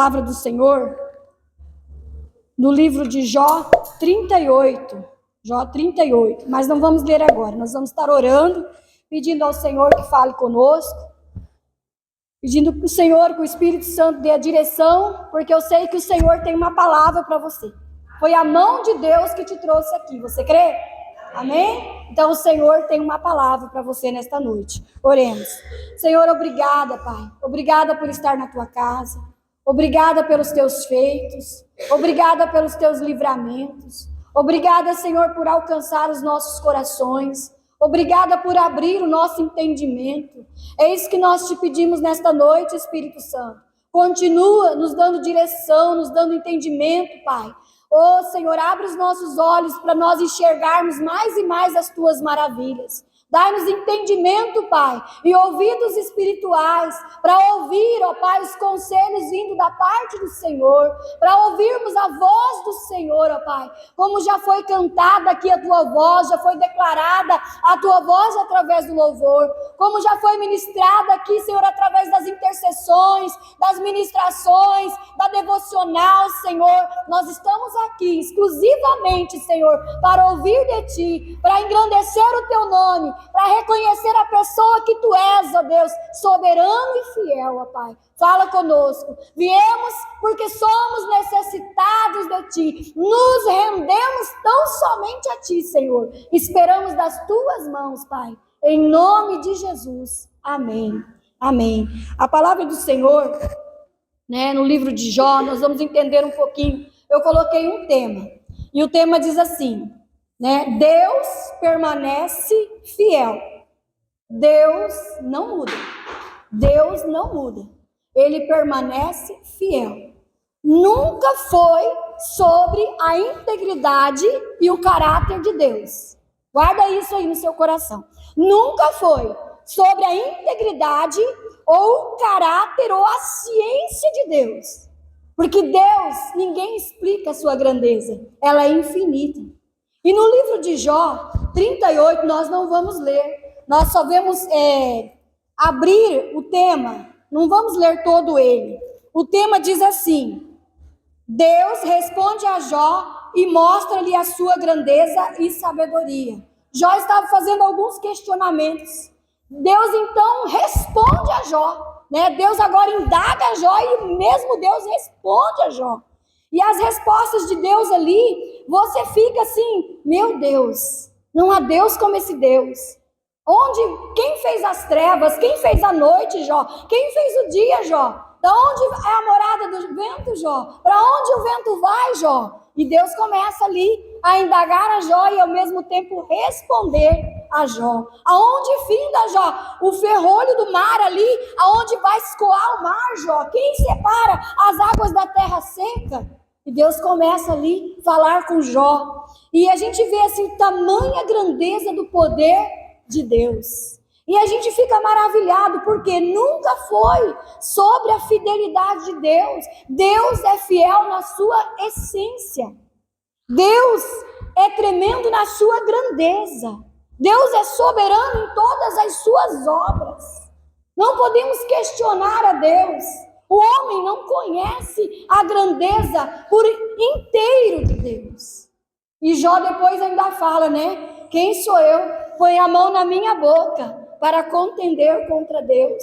palavra do Senhor no livro de Jó 38. Jó 38. Mas não vamos ler agora. Nós vamos estar orando, pedindo ao Senhor que fale conosco, pedindo que o Senhor, que o Espírito Santo dê a direção, porque eu sei que o Senhor tem uma palavra para você. Foi a mão de Deus que te trouxe aqui. Você crê? Amém? Então o Senhor tem uma palavra para você nesta noite. Oremos. Senhor, obrigada, Pai. Obrigada por estar na tua casa. Obrigada pelos teus feitos. Obrigada pelos teus livramentos. Obrigada, Senhor, por alcançar os nossos corações. Obrigada por abrir o nosso entendimento. É isso que nós te pedimos nesta noite, Espírito Santo. Continua nos dando direção, nos dando entendimento, Pai. Oh, Senhor, abre os nossos olhos para nós enxergarmos mais e mais as tuas maravilhas. Dai-nos entendimento, Pai, e ouvidos espirituais para ouvir, ó Pai, os conselhos vindo da parte do Senhor, para ouvirmos a voz do Senhor, ó Pai. Como já foi cantada aqui a tua voz, já foi declarada a tua voz através do louvor, como já foi ministrada aqui, Senhor, através das intercessões, das ministrações, da devocional, Senhor. Nós estamos aqui exclusivamente, Senhor, para ouvir de Ti, para engrandecer o Teu nome, para reconhecer a pessoa que Tu és, ó Deus, soberano e fiel, ó Pai. Fala conosco. Viemos porque somos necessitados de Ti. Nos rendemos tão somente a Ti, Senhor. Esperamos das Tuas mãos, Pai. Em nome de Jesus. Amém. Amém. A palavra do Senhor, no livro de Jó, nós vamos entender um pouquinho. Eu coloquei um tema. E o tema diz assim, Deus permanece fiel. Deus não muda. Deus não muda. Ele permanece fiel. Nunca foi sobre a integridade e o caráter de Deus. Guarda isso aí no seu coração. Nunca foi sobre a integridade ou o caráter ou a ciência de Deus. Porque Deus, ninguém explica a sua grandeza. Ela é infinita. E no livro de Jó 38, nós não vamos ler. Nós só vamos abrir o tema. Não vamos ler todo ele. O tema diz assim: Deus responde a Jó e mostra-lhe a sua grandeza e sabedoria. Jó estava fazendo alguns questionamentos. Deus então responde a Jó. Deus agora indaga a Jó e mesmo Deus responde a Jó. E as respostas de Deus ali, você fica assim, meu Deus, não há Deus como esse Deus. Quem fez as trevas? Quem fez a noite, Jó? Quem fez o dia, Jó? Da onde é a morada do vento, Jó? Para onde o vento vai, Jó? E Deus começa ali a indagar a Jó e ao mesmo tempo responder a Jó. Aonde finda, Jó? O ferrolho do mar ali, aonde vai escoar o mar, Jó? Quem separa as águas da terra seca? E Deus começa ali a falar com Jó. E a gente vê assim, tamanha grandeza do poder de Deus. E a gente fica maravilhado, porque nunca foi sobre a fidelidade de Deus. Deus é fiel na sua essência. Deus é tremendo na sua grandeza. Deus é soberano em todas as suas obras. Não podemos questionar a Deus. O homem não conhece a grandeza por inteiro de Deus. E Jó depois ainda fala, quem sou eu? Põe a mão na minha boca para contender contra Deus.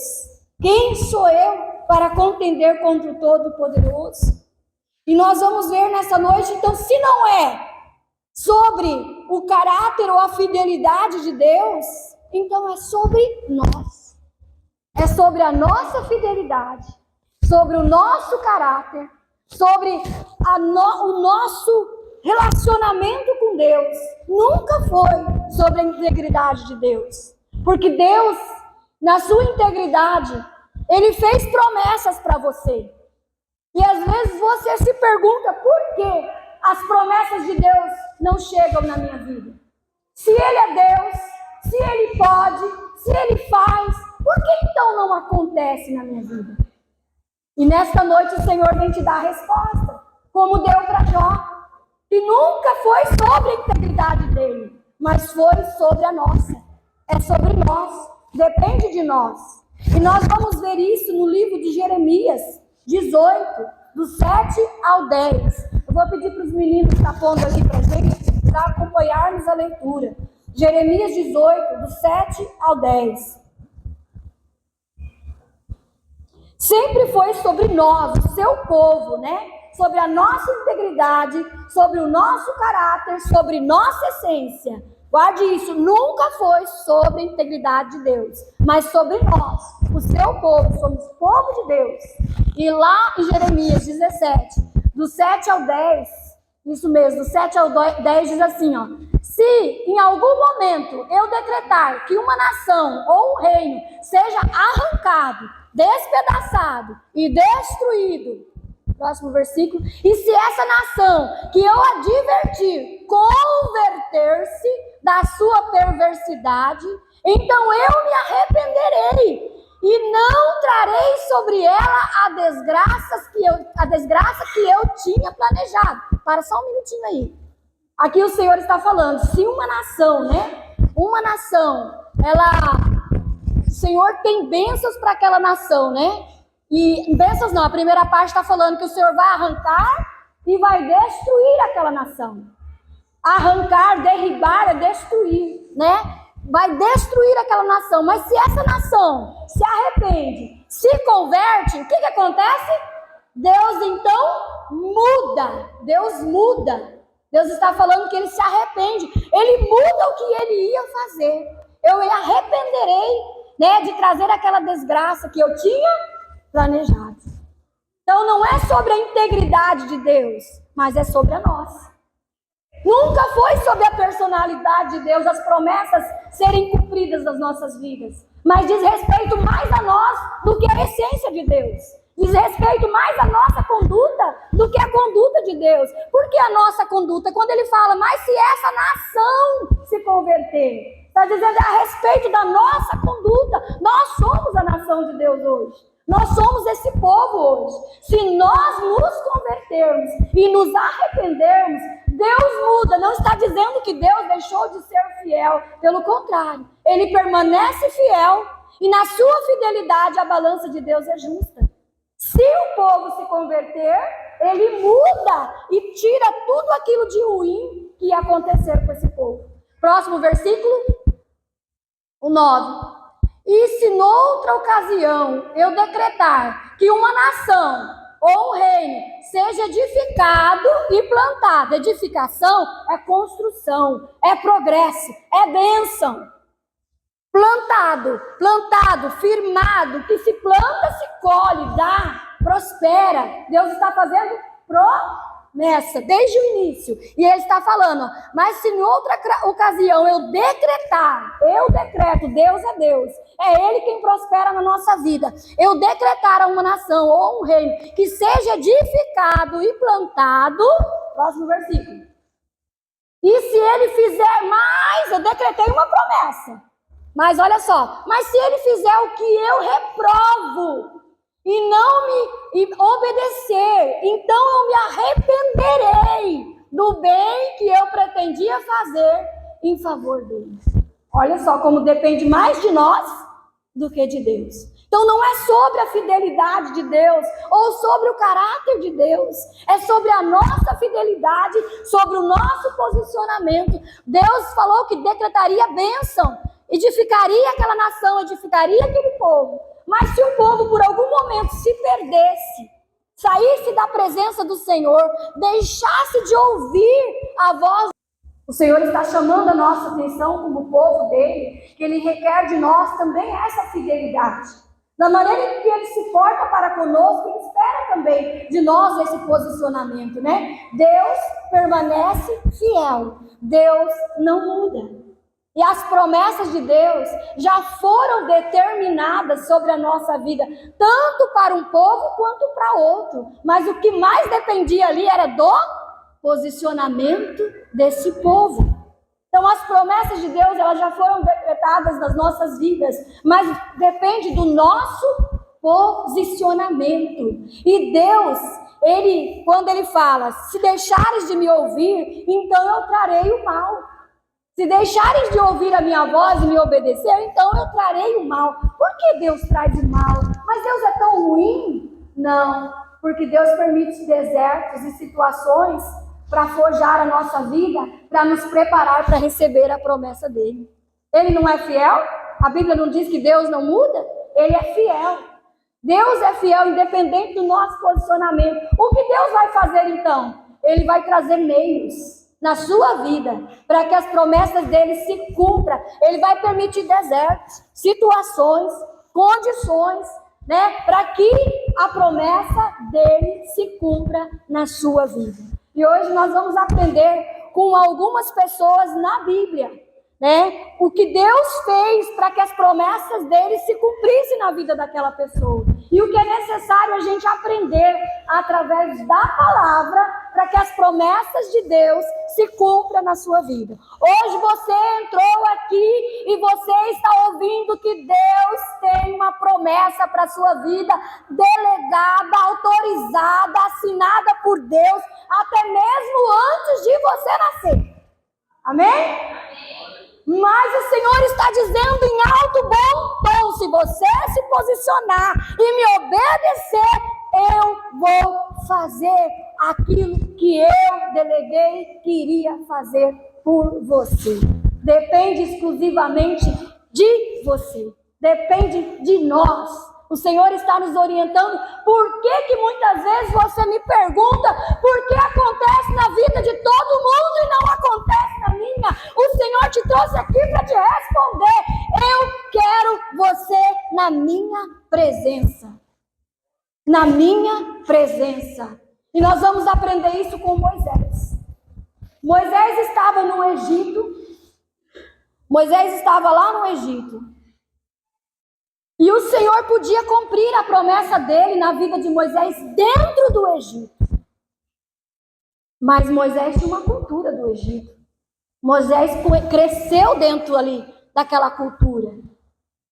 Quem sou eu para contender contra o Todo-Poderoso? E nós vamos ver nessa noite, então, se não é sobre o caráter ou a fidelidade de Deus, então é sobre nós. É sobre a nossa fidelidade, sobre o nosso caráter, sobre o nosso relacionamento com Deus. Nunca foi sobre a integridade de Deus. Porque Deus, na sua integridade, Ele fez promessas para você. E às vezes você se pergunta por que as promessas de Deus não chegam na minha vida. Se Ele é Deus, se Ele pode, se Ele faz, por que então não acontece na minha vida? E nesta noite o Senhor vem te dar a resposta, como deu para Jó. E nunca foi sobre a integridade dele, mas foi sobre a nossa. É sobre nós, depende de nós. E nós vamos ver isso no livro de Jeremias 18, do 7 ao 10. Eu vou pedir para os meninos que estão pondo aqui para a gente, para acompanharmos a leitura. Jeremias 18, do 7 ao 10. Sempre foi sobre nós, o seu povo, né? Sobre a nossa integridade, sobre o nosso caráter, sobre nossa essência. Guarde isso, nunca foi sobre a integridade de Deus, mas sobre nós, o seu povo, somos povo de Deus. E lá em Jeremias 17, do 7 ao 10, isso mesmo, do 7 ao 10 diz assim, ó: se em algum momento eu decretar que uma nação ou um reino seja arrancado, despedaçado e destruído, próximo versículo, e se essa nação que eu advertir converter-se da sua perversidade, então eu me arrependerei e não trarei sobre ela a desgraça que eu tinha planejado. Para só um minutinho aí. Aqui o Senhor está falando, se uma nação, né? Uma nação, o Senhor tem bênçãos para aquela nação, né? E bênçãos não, a primeira parte está falando que o Senhor vai arrancar e vai destruir aquela nação. Arrancar, derribar é destruir, né? Vai destruir aquela nação. Mas se essa nação se arrepende, se converte, o que acontece? Deus então muda. Deus muda. Deus está falando que ele se arrepende. Ele muda o que ele ia fazer. Eu me arrependerei, né, de trazer aquela desgraça que eu tinha planejado. Então não é sobre a integridade de Deus, mas é sobre a nossa. Nunca foi sobre a personalidade de Deus, as promessas serem cumpridas nas nossas vidas. Mas diz respeito mais a nós do que a essência de Deus. Diz respeito mais à nossa conduta do que a conduta de Deus. Por que a nossa conduta? Quando ele fala, mas se essa nação se converter, está dizendo a respeito da nossa conduta. Nós somos a nação de Deus hoje. Nós somos esse povo hoje. Se nós nos convertermos e nos arrependermos, Deus muda. Não está dizendo que Deus deixou de ser fiel. Pelo contrário, ele permanece fiel e na sua fidelidade a balança de Deus é justa. Se o povo se converter, ele muda e tira tudo aquilo de ruim que ia acontecer com esse povo. Próximo versículo, o 9. E se noutra ocasião eu decretar que uma nação ou um reino seja edificado e plantado, edificação é construção, é progresso, é bênção. Plantado, firmado, que se planta, se colhe, dá, prospera. Deus está fazendo promessa desde o início. E ele está falando, mas se em outra ocasião eu decreto, Deus é Deus. É ele quem prospera na nossa vida. Eu decretar a uma nação ou um reino que seja edificado e plantado, próximo versículo. E se ele fizer mais, eu decretei uma promessa. Mas olha só, mas se ele fizer o que eu reprovo e não me obedecer, então eu me arrependerei do bem que eu pretendia fazer em favor dele. Olha só como depende mais de nós do que de Deus. Então não é sobre a fidelidade de Deus ou sobre o caráter de Deus, é sobre a nossa fidelidade, sobre o nosso posicionamento. Deus falou que decretaria bênção, edificaria aquela nação, edificaria aquele povo. Mas se o povo por algum momento se perdesse, saísse da presença do Senhor, deixasse de ouvir a voz, o Senhor está chamando a nossa atenção como povo dele, que ele requer de nós também essa fidelidade. Da maneira que ele se porta para conosco, ele espera também de nós esse posicionamento, né? Deus permanece fiel, Deus não muda. E as promessas de Deus já foram determinadas sobre a nossa vida, tanto para um povo quanto para outro. Mas o que mais dependia ali era do posicionamento desse povo. Então as promessas de Deus, elas já foram decretadas nas nossas vidas, mas depende do nosso posicionamento. E Deus, quando ele fala, se deixares de me ouvir, então eu trarei o mal. Se deixares de ouvir a minha voz e me obedecer, então eu trarei o mal. Por que Deus traz o mal? Mas Deus é tão ruim? Não. porque Deus permite desertos e situações para forjar a nossa vida, para nos preparar para receber a promessa dele. Ele não é fiel? A Bíblia não diz que Deus não muda? Ele é fiel. Deus é fiel independente do nosso posicionamento. O que Deus vai fazer então? Ele vai trazer meios na sua vida para que as promessas dele se cumpram. Ele vai permitir desertos, situações, condições, né, para que a promessa dele se cumpra na sua vida. E hoje nós vamos aprender com algumas pessoas na Bíblia, né, o que Deus fez para que as promessas dele se cumprissem na vida daquela pessoa. E o que é necessário a gente aprender através da palavra para que as promessas de Deus se cumpram na sua vida. Hoje você entrou aqui e você está ouvindo que Deus tem uma promessa para a sua vida, delegada, autorizada, assinada por Deus, até mesmo antes de você nascer. Amém? Mas o Senhor está dizendo em alto bom tom, se você se posicionar e me obedecer, eu vou fazer aquilo que eu deleguei que iria fazer por você. Depende exclusivamente de você, depende de nós. O Senhor está nos orientando. Por que muitas vezes você me pergunta por que acontece na vida de todo mundo e não acontece na minha? O Senhor te trouxe aqui para te responder. Eu quero você na minha presença. Na minha presença. E nós vamos aprender isso com Moisés. Moisés estava no Egito. Moisés estava lá no Egito. E o Senhor podia cumprir a promessa dele na vida de Moisés dentro do Egito. Mas Moisés tinha uma cultura do Egito. Moisés cresceu dentro ali daquela cultura.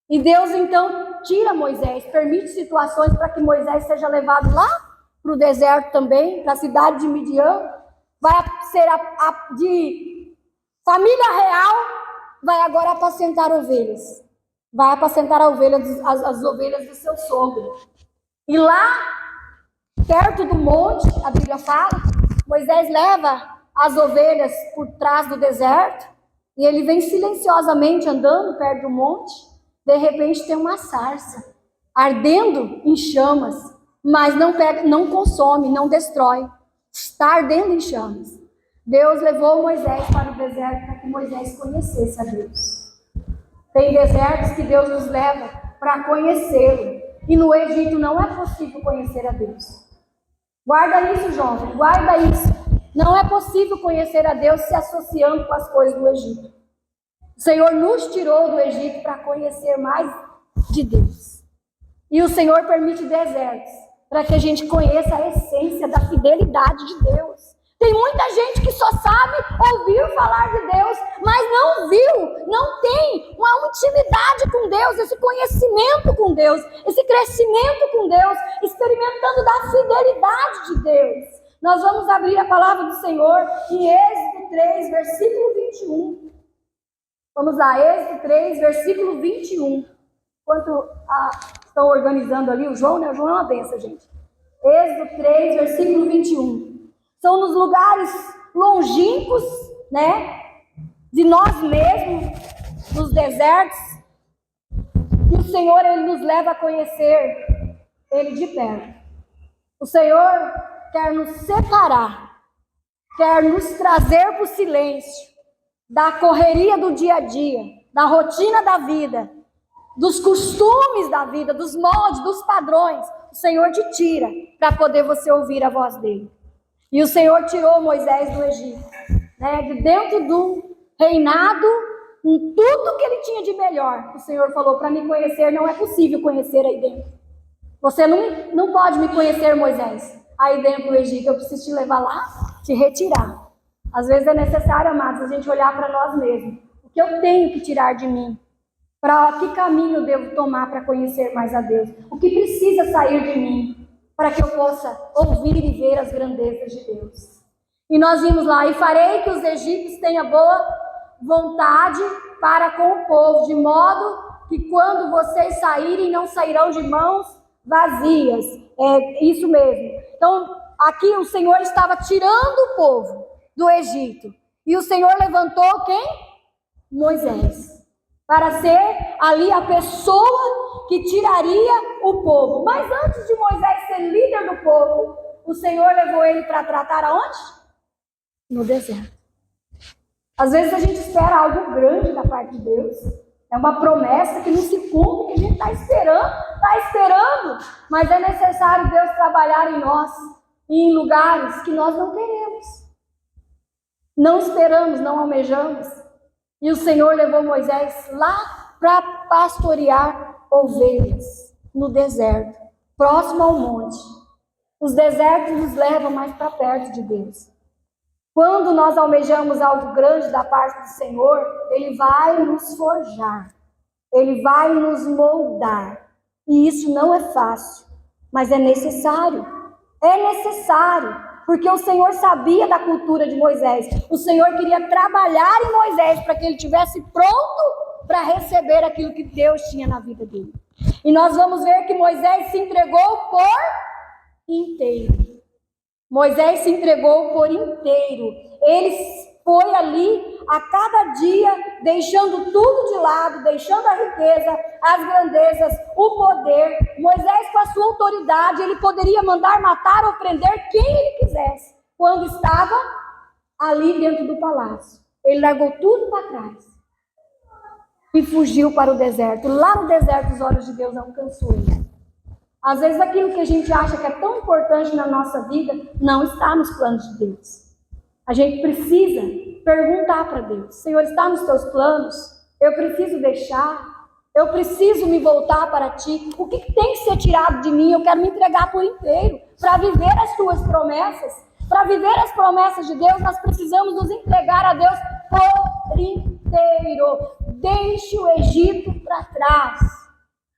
E Deus então tira Moisés, permite situações para que Moisés seja levado lá para o deserto também, para a cidade de Midian. Vai ser de família real, vai agora apacentar ovelhas. Vai apacentar as ovelhas do seu sogro. E lá, perto do monte, a Bíblia fala, Moisés leva as ovelhas por trás do deserto, e ele vem silenciosamente andando perto do monte. De repente tem uma sarça, ardendo em chamas, mas não consome, não destrói. Está ardendo em chamas. Deus levou Moisés para o deserto para que Moisés conhecesse a Deus. Tem desertos que Deus nos leva para conhecê-lo. E no Egito não é possível conhecer a Deus. Guarda isso, jovem, guarda isso. Não é possível conhecer a Deus se associando com as coisas do Egito. O Senhor nos tirou do Egito para conhecer mais de Deus. E o Senhor permite desertos para que a gente conheça a essência da fidelidade de Deus. Tem muita gente que só sabe ouvir falar de Deus, mas não viu, não tem uma intimidade com Deus, esse conhecimento com Deus, esse crescimento com Deus, experimentando da fidelidade de Deus. Nós vamos abrir a palavra do Senhor em Êxodo 3, versículo 21. Vamos lá, Êxodo 3, versículo 21. Enquanto estão organizando ali o João, né? O João é uma benção, gente. Êxodo 3, versículo 21. São nos lugares longínquos, né, de nós mesmos, nos desertos, que o Senhor, Ele nos leva a conhecer Ele de perto. O Senhor quer nos separar, quer nos trazer para o silêncio, da correria do dia a dia, da rotina da vida, dos costumes da vida, dos moldes, dos padrões. O Senhor te tira para poder você ouvir a voz dEle. E o Senhor tirou Moisés do Egito, né, de dentro do reinado, com tudo que ele tinha de melhor. O Senhor falou, para me conhecer não é possível conhecer aí dentro. Você não pode me conhecer, Moisés, aí dentro do Egito. Eu preciso te levar lá, te retirar. Às vezes é necessário, amados, a gente olhar para nós mesmos. O que eu tenho que tirar de mim? Para que caminho eu devo tomar para conhecer mais a Deus? O que precisa sair de mim? Para que eu possa ouvir e ver as grandezas de Deus. E nós vimos lá, e farei que os egípcios tenham boa vontade para com o povo, de modo que quando vocês saírem, não sairão de mãos vazias. É isso mesmo. Então, aqui o Senhor estava tirando o povo do Egito. E o Senhor levantou quem? Moisés. Para ser ali a pessoa que tiraria o povo. Mas antes de Moisés ser líder do povo, o Senhor levou ele para tratar aonde? No deserto. Às vezes a gente espera algo grande da parte de Deus. É uma promessa que não se cumpre, que a gente está esperando. Mas é necessário Deus trabalhar em nós e em lugares que nós não queremos. Não esperamos, não almejamos. E o Senhor levou Moisés lá para pastorear ovelhas no deserto, próximo ao monte. Os desertos nos levam mais para perto de Deus. Quando nós almejamos algo grande da parte do Senhor, Ele vai nos forjar, Ele vai nos moldar. E isso não é fácil, mas é necessário. É necessário, porque o Senhor sabia da cultura de Moisés. O Senhor queria trabalhar em Moisés para que ele estivesse pronto para receber aquilo que Deus tinha na vida dele. E nós vamos ver que Moisés se entregou por inteiro. Moisés se entregou por inteiro. Ele foi ali a cada dia, deixando tudo de lado, deixando a riqueza, as grandezas, o poder. Moisés, com a sua autoridade, ele poderia mandar matar ou prender quem ele quisesse, quando estava ali dentro do palácio. Ele largou tudo para trás e fugiu para o deserto. Lá no deserto, os olhos de Deus alcançou ele. Às vezes aquilo que a gente acha que é tão importante na nossa vida não está nos planos de Deus. A gente precisa perguntar para Deus: Senhor, está nos teus planos? Eu preciso deixar? Eu preciso me voltar para ti? O que tem que ser tirado de mim? Eu quero me entregar por inteiro para viver as tuas promessas. Para viver as promessas de Deus, nós precisamos nos entregar a Deus por inteiro. Deixe o Egito para trás.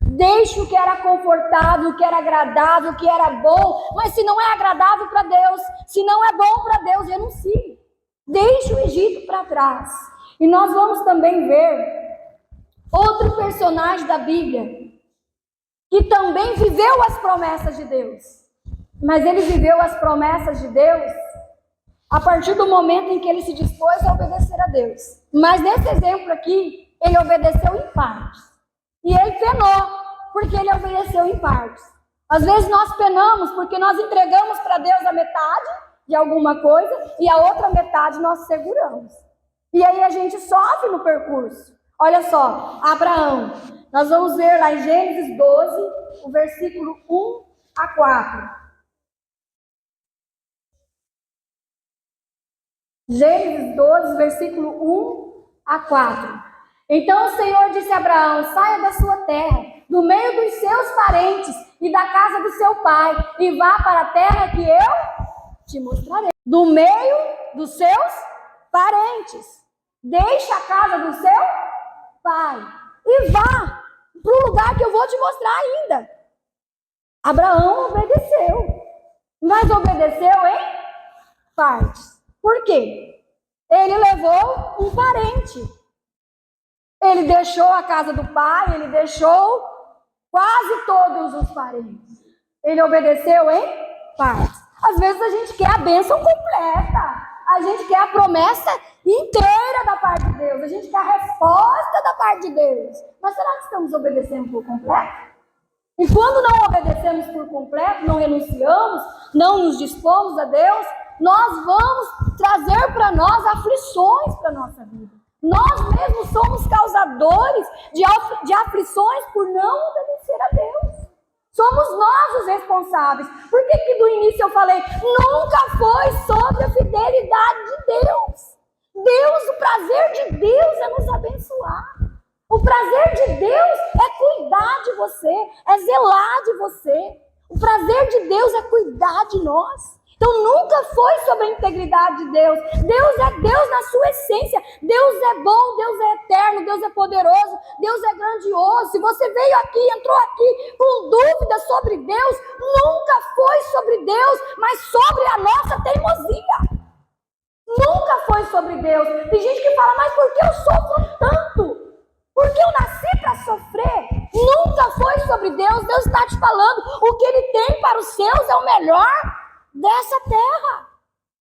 Deixe o que era confortável, o que era agradável, o que era bom. Mas se não é agradável para Deus, se não é bom para Deus, renuncie. Deixe o Egito para trás. E nós vamos também ver outro personagem da Bíblia que também viveu as promessas de Deus. Mas ele viveu as promessas de Deus a partir do momento em que ele se dispôs a obedecer a Deus. Mas nesse exemplo aqui, ele obedeceu em partes. E ele penou, porque ele obedeceu em partes. Às vezes nós penamos porque nós entregamos para Deus a metade de alguma coisa e a outra metade nós seguramos. E aí a gente sofre no percurso. Olha só, Abraão. Nós vamos ver lá em Gênesis 12, o versículo 1 a 4. Gênesis 12, versículo 1 a 4. Então o Senhor disse a Abraão: saia da sua terra, do meio dos seus parentes e da casa do seu pai, e vá para a terra que eu te mostrarei. Do meio dos seus parentes. Deixe a casa do seu pai e vá para o lugar que eu vou te mostrar ainda. Abraão obedeceu, mas obedeceu em partes. Por quê? Ele levou um parente. Ele deixou a casa do pai, ele deixou quase todos os parentes. Ele obedeceu em partes. Às vezes a gente quer a bênção completa. A gente quer a promessa inteira da parte de Deus. A gente quer a resposta da parte de Deus. Mas será que estamos obedecendo por completo? E quando não obedecemos por completo, não renunciamos, não nos dispomos a Deus, nós vamos trazer para nós aflições para a nossa vida. Nós mesmos somos causadores de aflições por não obedecer a Deus. Somos nós os responsáveis. Por que do início eu falei, nunca foi sobre a fidelidade de Deus. O prazer de Deus é nos abençoar. O prazer de Deus é cuidar de você, é zelar de você. O prazer de Deus é cuidar de nós. Então nunca foi sobre a integridade de Deus. Deus é Deus na sua essência. Deus é bom, Deus é eterno, Deus é poderoso, Deus é grandioso. Se você veio aqui, entrou aqui com dúvidas sobre Deus, nunca foi sobre Deus, mas sobre a nossa teimosia. Nunca foi sobre Deus. Tem gente que fala, mas por que eu sofro tanto? Porque eu nasci para sofrer. Nunca foi sobre Deus. Deus está te falando, o que Ele tem para os seus é o melhor. dessa terra.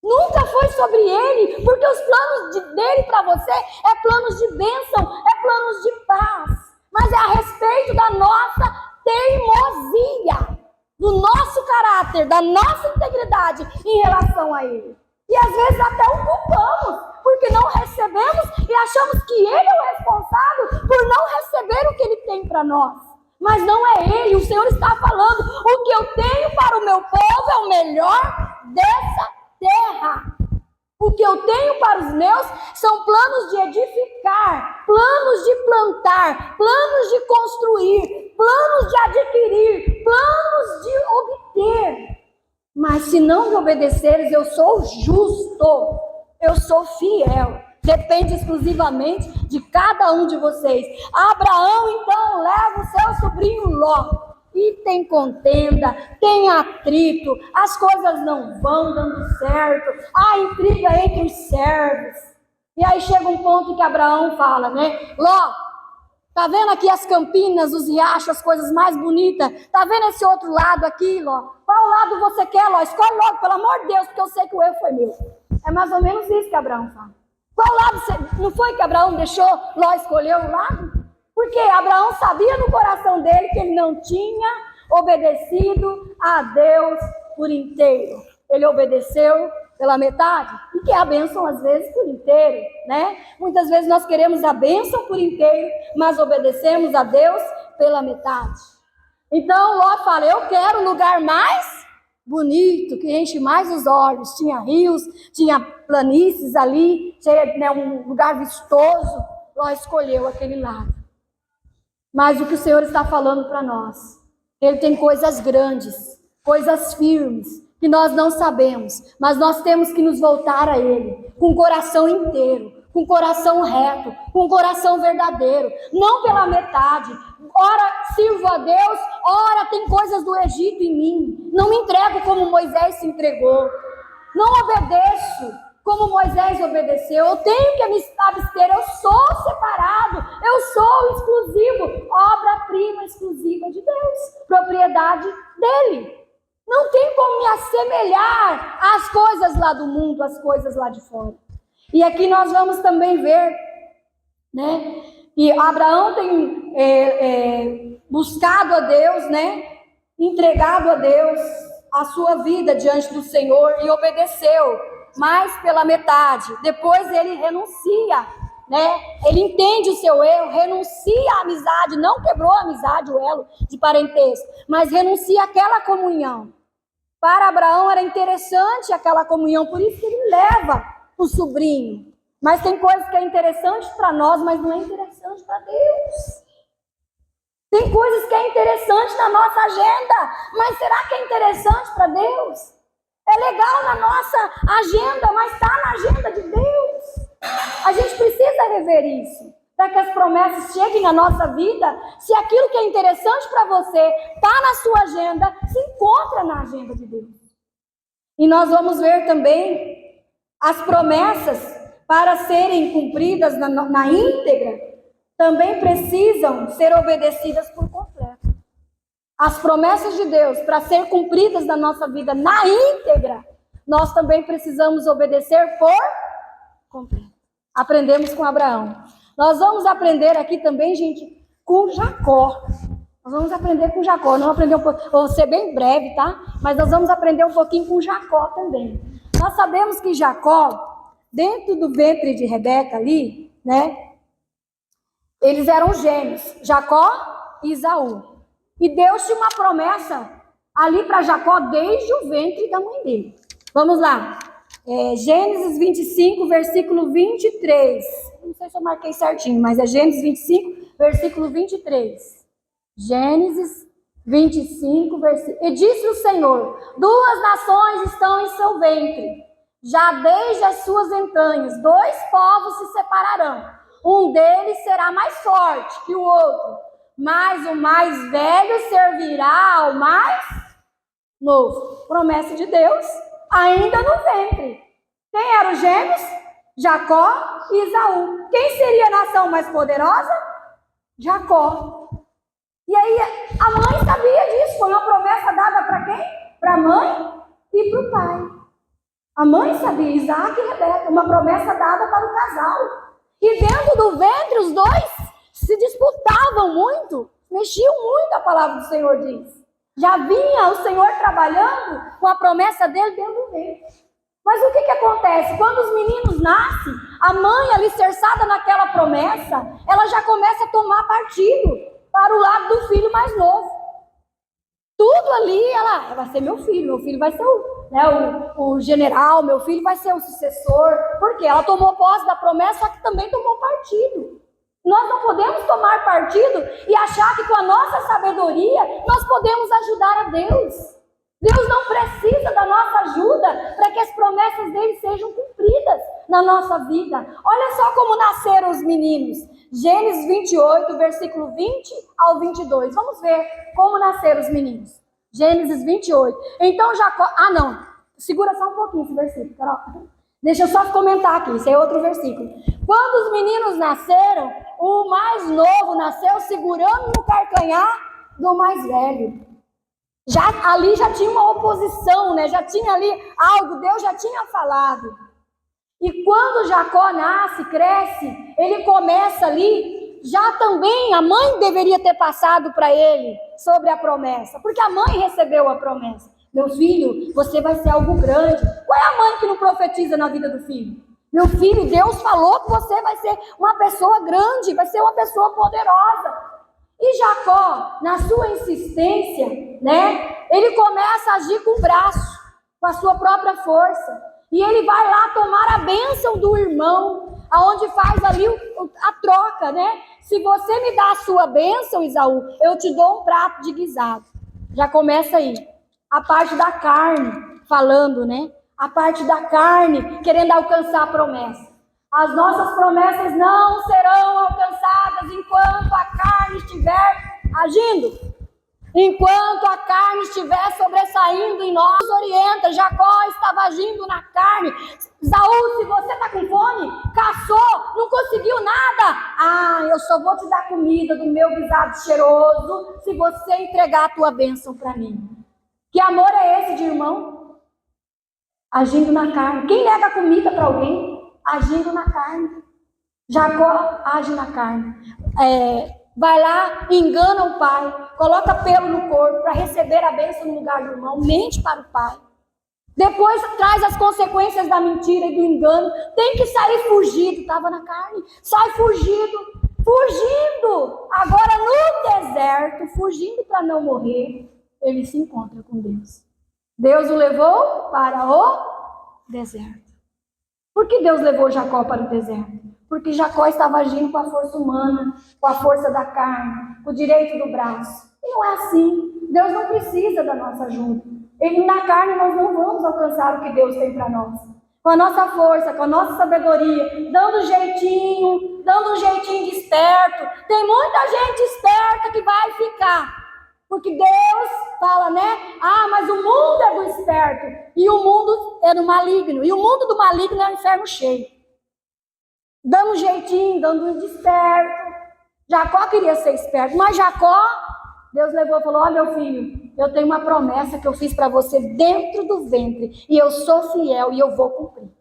Nunca foi sobre ele, porque os planos dele para você é planos de bênção, é planos de paz. Mas é a respeito da nossa teimosia, do nosso caráter, da nossa integridade em relação a ele. E às vezes até o culpamos, porque não recebemos e achamos que ele é o responsável por não receber o que ele tem para nós. Mas não é ele, o Senhor está falando, o que eu tenho para o meu povo é o melhor dessa terra. O que eu tenho para os meus são planos de edificar, planos de plantar, planos de construir, planos de adquirir, planos de obter. Mas se não me obedeceres, eu sou justo, eu sou fiel. Depende exclusivamente de cada um de vocês. Abraão, então, leva o seu sobrinho Ló. E tem contenda, tem atrito, as coisas não vão dando certo, há intriga entre os servos. E aí chega um ponto que Abraão fala, né? Ló, tá vendo aqui as campinas, os riachos, as coisas mais bonitas? Tá vendo esse outro lado aqui, Ló? Qual lado você quer, Ló? Escolhe logo, pelo amor de Deus, porque eu sei que o erro foi meu. É mais ou menos isso que Abraão fala. Qual lado você... Não foi que Abraão deixou Ló escolher o lado? Porque Abraão sabia no coração dele que ele não tinha obedecido a Deus por inteiro. Ele obedeceu pela metade, e que é a bênção às vezes por inteiro, né? Muitas vezes nós queremos a bênção por inteiro, mas obedecemos a Deus pela metade. Então Ló fala, eu quero um lugar mais bonito, que enche mais os olhos. Tinha rios, tinha planícies ali, tinha, né, um lugar vistoso. Ló escolheu aquele lado. Mas o que o Senhor está falando para nós, Ele tem coisas grandes, coisas firmes, que nós não sabemos, mas nós temos que nos voltar a Ele, com o coração inteiro, com o coração reto, com o coração verdadeiro, não pela metade. Ora sirvo a Deus, ora tem coisas do Egito em mim, não me entrego como Moisés se entregou, não obedeço como Moisés obedeceu, eu tenho que me abster, eu sou separado, eu sou exclusivo, obra-prima exclusiva de Deus, propriedade dele. Não tem como me assemelhar às coisas lá do mundo, às coisas lá de fora. E aqui nós vamos também ver, né, que Abraão tem buscado a Deus, né, entregado a Deus a sua vida diante do Senhor e obedeceu, mas pela metade. Depois ele renuncia, né? Ele entende o seu erro, renuncia à amizade, não quebrou a amizade, o elo de parentesco, mas renuncia àquela comunhão. Para Abraão era interessante aquela comunhão, por isso que ele leva o sobrinho. Mas tem coisas que é interessante para nós, mas não é interessante para Deus. Tem coisas que é interessante na nossa agenda, mas será que é interessante para Deus? É legal na nossa agenda, mas está na agenda de Deus. A gente precisa rever isso, para que as promessas cheguem à nossa vida. Se aquilo que é interessante para você está na sua agenda, se encontra na agenda de Deus. E nós vamos ver também as promessas, para serem cumpridas na íntegra, também precisam ser obedecidas por completo. As promessas de Deus, para ser cumpridas na nossa vida na íntegra, nós também precisamos obedecer por completo. Aprendemos com Abraão. Nós vamos aprender aqui também, gente, com Jacó. Nós vamos aprender com Jacó. Não aprender vou ser bem breve, tá? Mas nós vamos aprender um pouquinho com Jacó também. Nós sabemos que Jacó, dentro do ventre de Rebeca ali, né? Eles eram gêmeos, Jacó e Esaú. E Deus tinha uma promessa ali para Jacó desde o ventre da mãe dele. Vamos lá. Gênesis 25, versículo 23. Não sei se eu marquei certinho, mas é Gênesis 25, versículo 23. Gênesis 25, versículo... E disse o Senhor, 2 nações estão em seu ventre, já desde as suas entranhas, 2 povos se separarão. Um deles será mais forte que o outro, mas o mais velho servirá ao mais novo. Promessa de Deus, ainda no ventre. Quem eram os gêmeos? Jacó e Esaú. Quem seria a nação mais poderosa? Jacó. E aí, a mãe sabia disso. Foi uma promessa dada para quem? Para a mãe e para o pai. A mãe sabia, Isaac e Rebeca, uma promessa dada para o casal. E dentro do ventre os dois se disputavam muito, mexiam muito, a palavra do Senhor diz. Já vinha o Senhor trabalhando com a promessa dele dentro do ventre. Mas o que acontece? Quando os meninos nascem, a mãe, alicerçada naquela promessa, ela já começa a tomar partido para o lado do filho mais novo. Tudo ali, ela vai ser meu filho vai ser o general, meu filho vai ser o sucessor. Porque ela tomou posse da promessa, só que também tomou partido. Nós não podemos tomar partido e achar que com a nossa sabedoria nós podemos ajudar a Deus. Deus não precisa da nossa ajuda para que as promessas dele sejam cumpridas na nossa vida. Olha só como nasceram os meninos. Gênesis 28, versículo 20 ao 22. Vamos ver como nasceram os meninos. Gênesis 28. Então Jacó... segura só um pouquinho esse versículo, Carol. Deixa eu só comentar aqui, esse é outro versículo. Quando os meninos nasceram, o mais novo nasceu segurando no calcanhar do mais velho. Ali já tinha uma oposição, né? Já tinha ali algo, Deus já tinha falado. E quando Jacó nasce, cresce, ele começa ali, já também a mãe deveria ter passado para ele sobre a promessa, porque a mãe recebeu a promessa. Meu filho, você vai ser algo grande. Qual é a mãe que não profetiza na vida do filho? Meu filho, Deus falou que você vai ser uma pessoa grande, vai ser uma pessoa poderosa. E Jacó, na sua insistência, né, ele começa a agir com o braço, com a sua própria força. E ele vai lá tomar a bênção do irmão, aonde faz ali a troca, né? Se você me dá a sua bênção, Esaú, eu te dou um prato de guisado. Já começa aí. A parte da carne, falando, né? A parte da carne, querendo alcançar a promessa. As nossas promessas não serão alcançadas enquanto a carne estiver agindo. Enquanto a carne estiver sobressaindo em nós, orienta. Jacó estava agindo na carne. Esaú, se você está com fome, caçou, não conseguiu nada. Eu só vou te dar comida do meu guisado cheiroso se você entregar a tua bênção para mim. Que amor é esse de irmão? Agindo na carne. Quem nega comida para alguém? Agindo na carne. Jacó age na carne. Vai lá, engana o pai, coloca pelo no corpo para receber a bênção no lugar do irmão, mente para o pai. Depois traz as consequências da mentira e do engano. Tem que sair fugido, estava na carne. Sai fugindo. Agora no deserto, fugindo para não morrer, ele se encontra com Deus. Deus o levou para o deserto. Por que Deus levou Jacó para o deserto? Porque Jacó estava agindo com a força humana, com a força da carne, com o direito do braço. E não é assim. Deus não precisa da nossa ajuda. Na carne nós não vamos alcançar o que Deus tem para nós. Com a nossa força, com a nossa sabedoria, dando um jeitinho de esperto. Tem muita gente esperta que vai ficar. Porque Deus fala, né? Mas o mundo é do esperto. E o mundo é do maligno. E o mundo do maligno é o inferno cheio. Dando um jeitinho, dando um desperto. Jacó queria ser esperto, mas Jacó, Deus levou e falou: meu filho, eu tenho uma promessa que eu fiz para você dentro do ventre, e eu sou fiel e eu vou cumprir.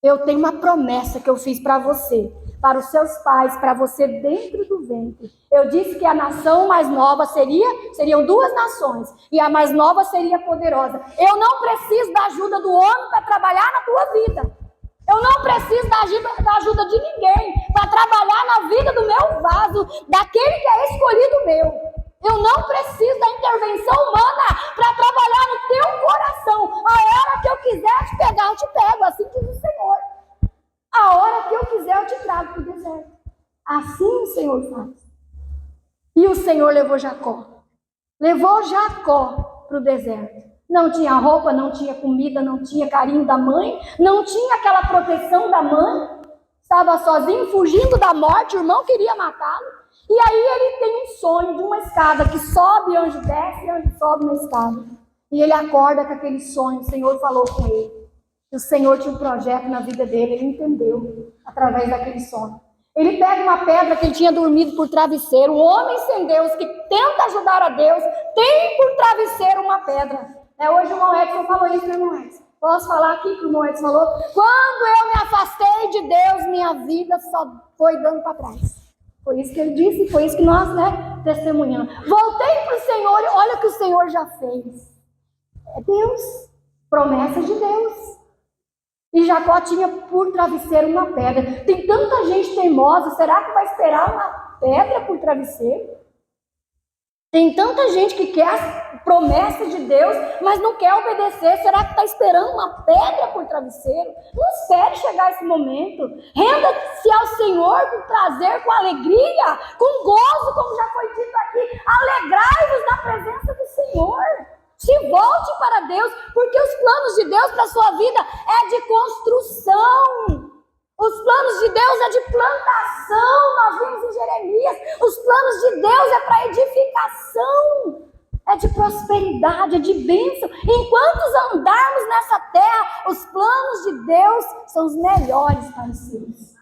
Eu tenho uma promessa que eu fiz para você, para os seus pais, para você dentro do ventre. Eu disse que a nação mais nova seriam duas nações, e a mais nova seria poderosa. Eu não preciso da ajuda do homem para trabalhar na tua vida. Eu não preciso da ajuda de ninguém para trabalhar na vida do meu vaso, daquele que é escolhido meu. Eu não preciso da intervenção humana para trabalhar no teu coração. A hora que eu quiser te pegar, eu te pego, assim diz o Senhor. A hora que eu quiser, eu te trago para o deserto. Assim o Senhor faz. E o Senhor levou Jacó. Levou Jacó para o deserto. Não tinha roupa, não tinha comida, não tinha carinho da mãe, não tinha aquela proteção da mãe. Estava sozinho, fugindo da morte, o irmão queria matá-lo. E aí ele tem um sonho de uma escada que sobe, anjo desce, e anjo sobe na escada. E ele acorda com aquele sonho, o Senhor falou com ele. E o Senhor tinha um projeto na vida dele, ele entendeu através daquele sonho. Ele pega uma pedra que ele tinha dormido por travesseiro. O homem sem Deus que tenta ajudar a Deus tem por travesseiro uma pedra. Hoje o irmão Edson falou isso, meu irmão Edson. Posso falar aqui que o irmão Edson falou? Quando eu me afastei de Deus, minha vida só foi dando para trás. Foi isso que ele disse, foi isso que nós, testemunhamos. Voltei para o Senhor e olha o que o Senhor já fez. É Deus, promessas de Deus. E Jacó tinha por travesseiro uma pedra. Tem tanta gente teimosa, será que vai esperar uma pedra por travesseiro? Tem tanta gente que quer as promessas de Deus, mas não quer obedecer. Será que está esperando uma pedra por travesseiro? Não espere chegar esse momento. Renda-se ao Senhor com prazer, com alegria, com gozo, como já foi dito aqui. Alegrai-vos na presença do Senhor. Se volte para Deus, porque os planos de Deus para a sua vida é de construção. Os planos de Deus é de plantação, nós vimos em Jeremias. Os planos de Deus é para edificação, é de prosperidade, é de bênção. Enquanto andarmos nessa terra, os planos de Deus são os melhores para os seus.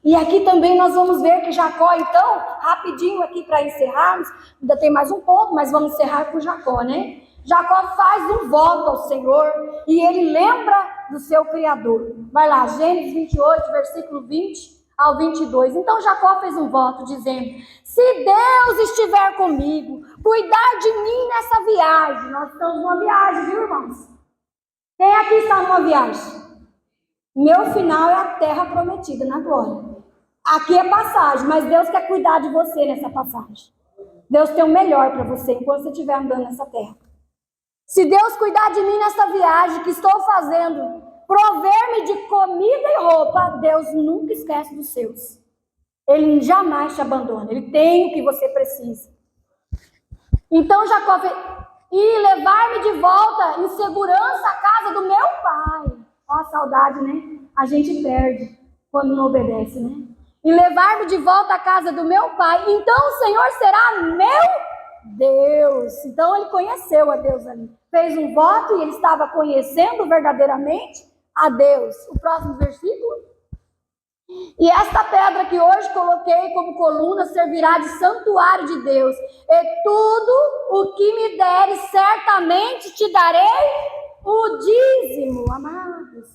E aqui também nós vamos ver que Jacó, então, rapidinho aqui para encerrarmos, ainda tem mais um ponto, mas vamos encerrar com Jacó, né? Jacó faz um voto ao Senhor e ele lembra do seu Criador. Vai lá, Gênesis 28, versículo 20 ao 22. Então Jacó fez um voto dizendo: se Deus estiver comigo, cuidar de mim nessa viagem. Nós estamos numa viagem, viu, irmãos? Quem aqui está numa viagem? Meu final é a terra prometida na glória. Aqui é passagem, mas Deus quer cuidar de você nessa passagem. Deus tem o melhor para você enquanto você estiver andando nessa terra. Se Deus cuidar de mim nessa viagem que estou fazendo, prover-me de comida e roupa, Deus nunca esquece dos seus. Ele jamais te abandona. Ele tem o que você precisa. Então Jacó fez, e levar-me de volta em segurança à casa do meu pai. Ó a saudade, né? A gente perde quando não obedece, né? E levar-me de volta à casa do meu pai. Então o Senhor será meu Deus. Então ele conheceu a Deus ali. Fez um voto e ele estava conhecendo verdadeiramente a Deus. O próximo versículo. E esta pedra que hoje coloquei como coluna servirá de santuário de Deus. E tudo o que me deres, certamente te darei o dízimo. Amados,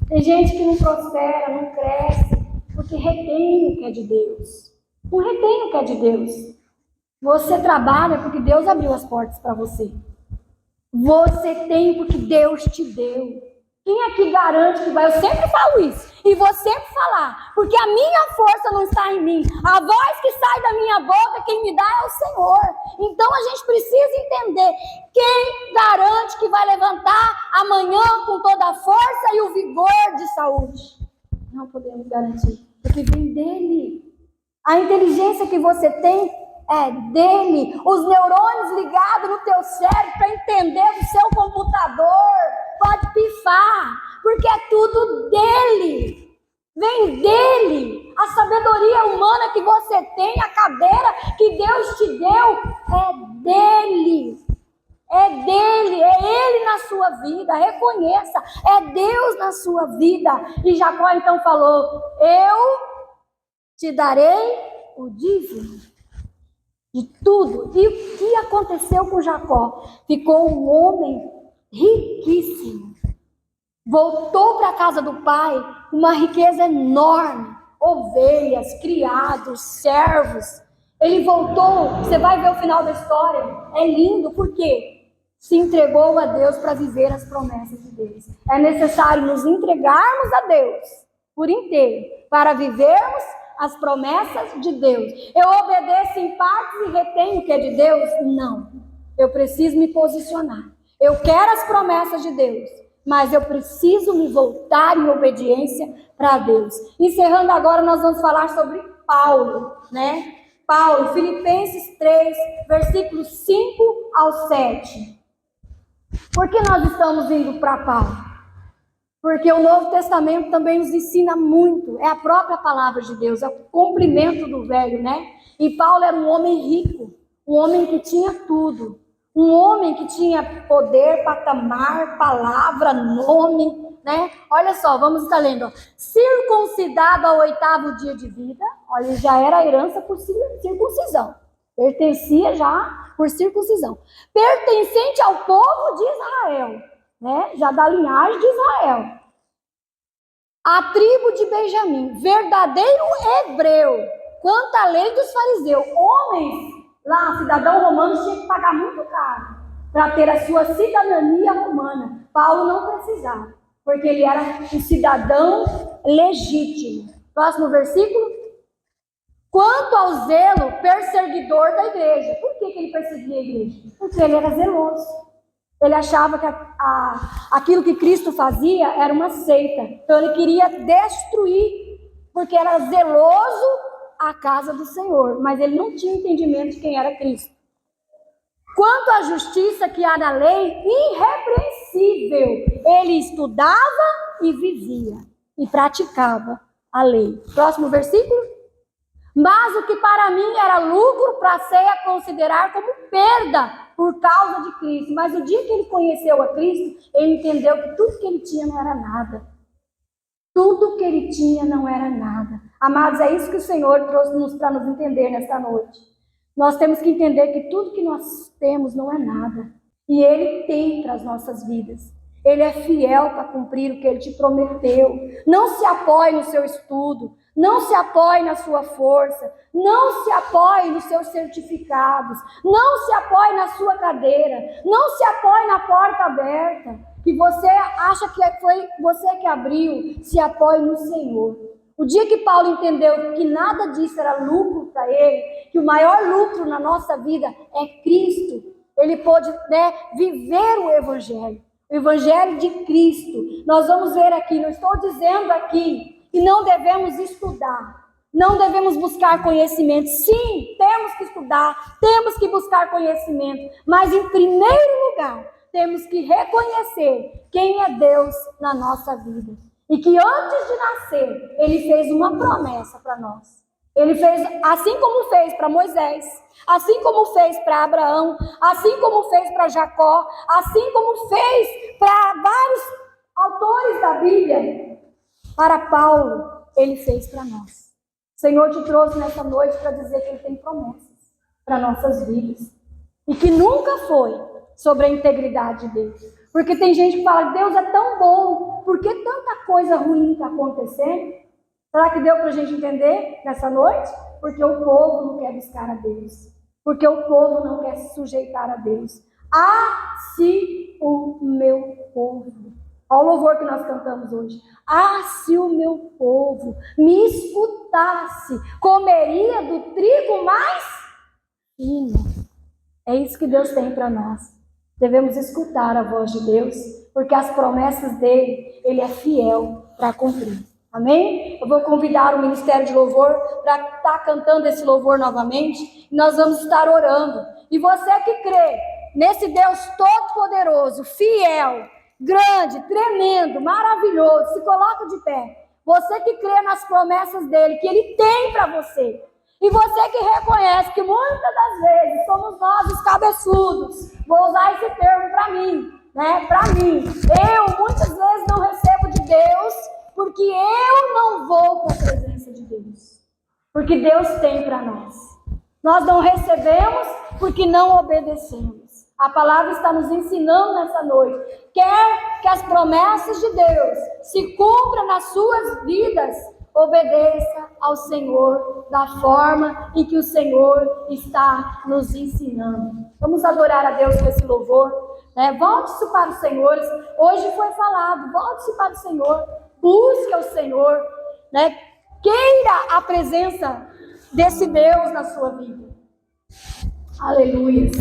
tem gente que não prospera, não cresce, porque retém o que é de Deus. Não retém o que é de Deus. Você trabalha porque Deus abriu as portas para você. Você tem porque Deus te deu. Quem aqui garante que vai? Eu sempre falo isso. E vou sempre falar. Porque a minha força não está em mim. A voz que sai da minha boca, quem me dá é o Senhor. Então a gente precisa entender. Quem garante que vai levantar amanhã com toda a força e o vigor de saúde? Não podemos garantir. Porque vem dele. A inteligência que você tem é dele. Os neurônios ligados no teu cérebro para entender do seu computador pode pifar, porque é tudo dele. Vem dele. A sabedoria humana que você tem, a cadeira que Deus te deu, é dele. É dele, é ele na sua vida. Reconheça, é Deus na sua vida. E Jacó então falou: eu te darei o dízimo de tudo. E o que aconteceu com Jacó? Ficou um homem riquíssimo. Voltou para a casa do pai, uma riqueza enorme. Ovelhas, criados, servos. Ele voltou, você vai ver o final da história. É lindo, por quê? Se entregou a Deus para viver as promessas de Deus. É necessário nos entregarmos a Deus por inteiro, para vivermos as promessas de Deus. Eu obedeço em partes e retenho o que é de Deus? Não. Eu preciso me posicionar. Eu quero as promessas de Deus, mas eu preciso me voltar em obediência para Deus. Encerrando agora, nós vamos falar sobre Paulo, né? Paulo, Filipenses 3, versículos 5 ao 7. Por que nós estamos indo para Paulo? Porque o Novo Testamento também nos ensina muito. É a própria palavra de Deus, é o cumprimento do velho, né? E Paulo era um homem rico, um homem que tinha tudo. Um homem que tinha poder, patamar, palavra, nome, né? Olha só, vamos estar lendo. Circuncidado ao 8º dia de vida. Olha, já era a herança por circuncisão. Pertencia já por circuncisão. Pertencente ao povo de Israel, né? Já da linhagem de Israel. A tribo de Benjamim, verdadeiro hebreu, quanto à lei dos fariseus. Homens, lá, cidadão romano, tinha que pagar muito caro para ter a sua cidadania romana. Paulo não precisava, porque ele era um cidadão legítimo. Próximo versículo. Quanto ao zelo perseguidor da igreja. Por que ele perseguia a igreja? Porque ele era zeloso. Ele achava que aquilo que Cristo fazia era uma seita. Então ele queria destruir, porque era zeloso a casa do Senhor. Mas ele não tinha entendimento de quem era Cristo. Quanto à justiça que há na lei, irrepreensível. Ele estudava e vivia. E praticava a lei. Próximo versículo. Mas o que para mim era lucro, passei a considerar como perda por causa de Cristo. Mas o dia que ele conheceu a Cristo, ele entendeu que tudo que ele tinha não era nada. Tudo que ele tinha não era nada. Amados, é isso que o Senhor trouxe para nos entender nesta noite. Nós temos que entender que tudo que nós temos não é nada. E Ele tem para as nossas vidas. Ele é fiel para cumprir o que Ele te prometeu. Não se apoie no seu estudo. Não se apoie na sua força, não se apoie nos seus certificados, não se apoie na sua cadeira, não se apoie na porta aberta, que você acha que foi você que abriu. Se apoie no Senhor. O dia que Paulo entendeu que nada disso era lucro para ele, que o maior lucro na nossa vida é Cristo, ele pôde, viver o Evangelho de Cristo. Nós vamos ver aqui, não estou dizendo aqui e não devemos estudar, não devemos buscar conhecimento. Sim, temos que estudar, temos que buscar conhecimento, mas em primeiro lugar, temos que reconhecer quem é Deus na nossa vida. E que antes de nascer, Ele fez uma promessa para nós. Ele fez, assim como fez para Moisés, assim como fez para Abraão, assim como fez para Jacó, assim como fez para vários autores da Bíblia. Para Paulo, Ele fez para nós. O Senhor te trouxe nessa noite para dizer que Ele tem promessas para nossas vidas. E que nunca foi sobre a integridade dele. Porque tem gente que fala, Deus é tão bom, por que tanta coisa ruim está acontecendo? Será que deu para a gente entender nessa noite? Porque o povo não quer buscar a Deus. Porque o povo não quer se sujeitar a Deus. Ah, se o meu povo... Olha o louvor que nós cantamos hoje. Ah, se o meu povo me escutasse, comeria do trigo mais fino. É isso que Deus tem para nós. Devemos escutar a voz de Deus, porque as promessas dele, ele é fiel para cumprir. Amém? Eu vou convidar o Ministério de Louvor para estar cantando esse louvor novamente. E nós vamos estar orando. E você que crê nesse Deus todo-poderoso, fiel, grande, tremendo, maravilhoso, se coloca de pé. Você que crê nas promessas dele, que ele tem para você. E você que reconhece que muitas das vezes somos nós os cabeçudos. Vou usar esse termo para mim, né? Para mim. Eu muitas vezes não recebo de Deus porque eu não vou para a presença de Deus. Porque Deus tem para nós. Nós não recebemos porque não obedecemos. A palavra está nos ensinando nessa noite. Quer que as promessas de Deus se cumpram nas suas vidas, obedeça ao Senhor da forma em que o Senhor está nos ensinando. Vamos adorar a Deus com esse louvor. Volte-se para o Senhor. Hoje foi falado, volte-se para o Senhor. Busque ao Senhor. Queira a presença desse Deus na sua vida. Aleluia.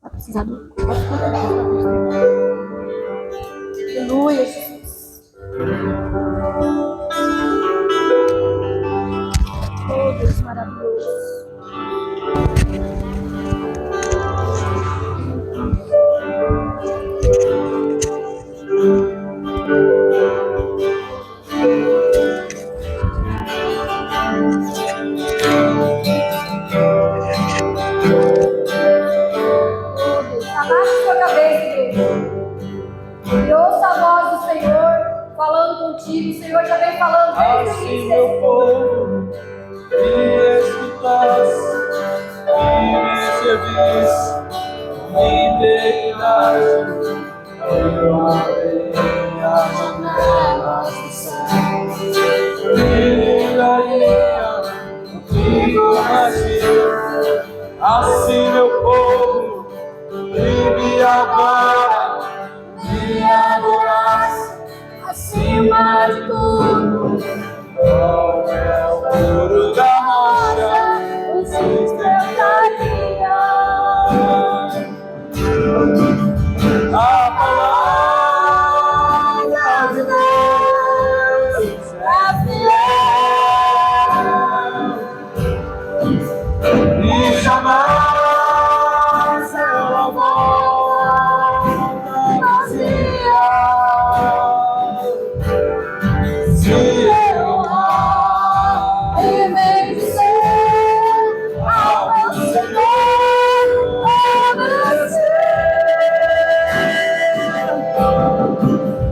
Vai precisar do... Aleluia, Jesus. Oh, Deus maravilhoso. E ouça a voz do Senhor falando contigo. O Senhor já vem falando desde o início desse povo. me escutasse e me servisse com integridade. Eu abri as janelas do céu e daria contigo nascer. Assim meu povo vive agora, me adorasse acima de tudo. Qual é o ouro da rocha, o sustentaria? A palavra de Deus é fiel e jamais ela volta vazia. Se eu orar e bendizer ao meu Senhor, obedecer,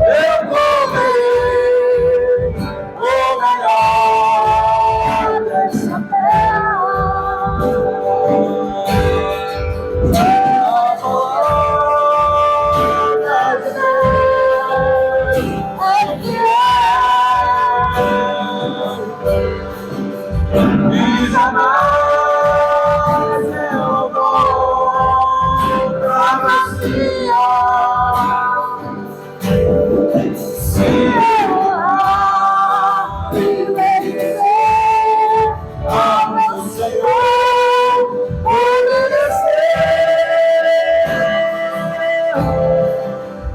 eu comerei o melhor dessa terra. A palavra de Deus é fiel e jamais eu volto vazia. Se eu orar e bendizer ao meu Senhor, obedecer,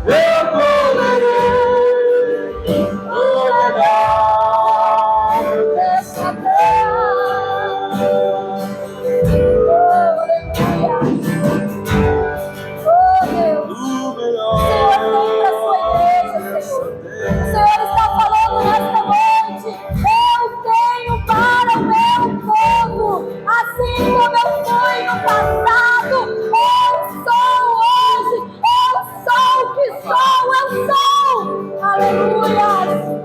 eu comerei o melhor dessa terra. Oh, Deus. O melhor Senhor, vem para a sua igreja, Senhor. O dessa Senhor está falando nesta noite. Eu tenho para o meu povo, assim como eu fui no passado, eu sou hoje, eu sou o que sou, eu sou. Aleluia.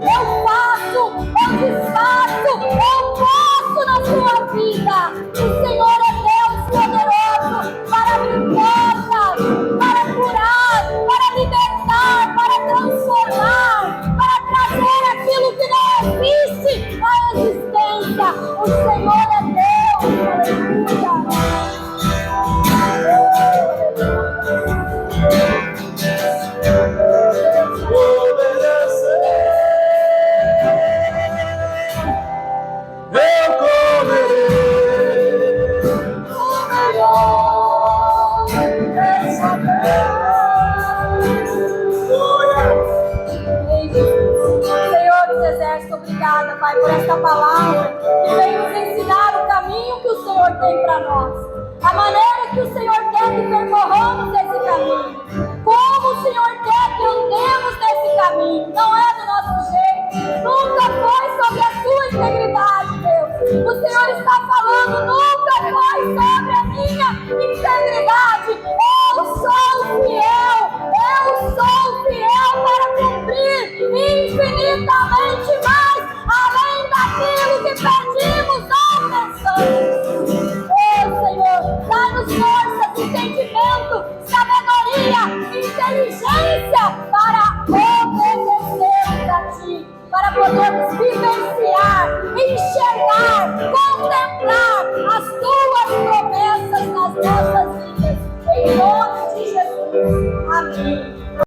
Eu faço, eu desfaço, eu posso na sua vida. O Senhor é Deus poderoso para abrir portas, para curar, para libertar, para transformar, para trazer aquilo que não existe à existência. O Senhor é Deus. eu comerei o melhor dessa terra. Senhor dos Exércitos, obrigada, Pai, por esta palavra que vem nos ensinar o caminho que o Senhor tem para nós, a maneira que o Senhor quer que percorramos esse caminho, como o Senhor quer que andemos nesse caminho. Não é do nosso jeito, nunca foi sobre a sua integridade, Deus. O Senhor está falando, nunca foi sobre a minha integridade. Eu sou fiel para cumprir infinitamente mais, além daquilo que pedimos ou pensamos. Oh, Senhor, dá-nos força, entendimento, sabedoria, inteligência para obedecermos a Ti, para podermos vivenciar, enxergar, contemplar as Tuas promessas nas nossas vidas. Em nome de Jesus. Amém.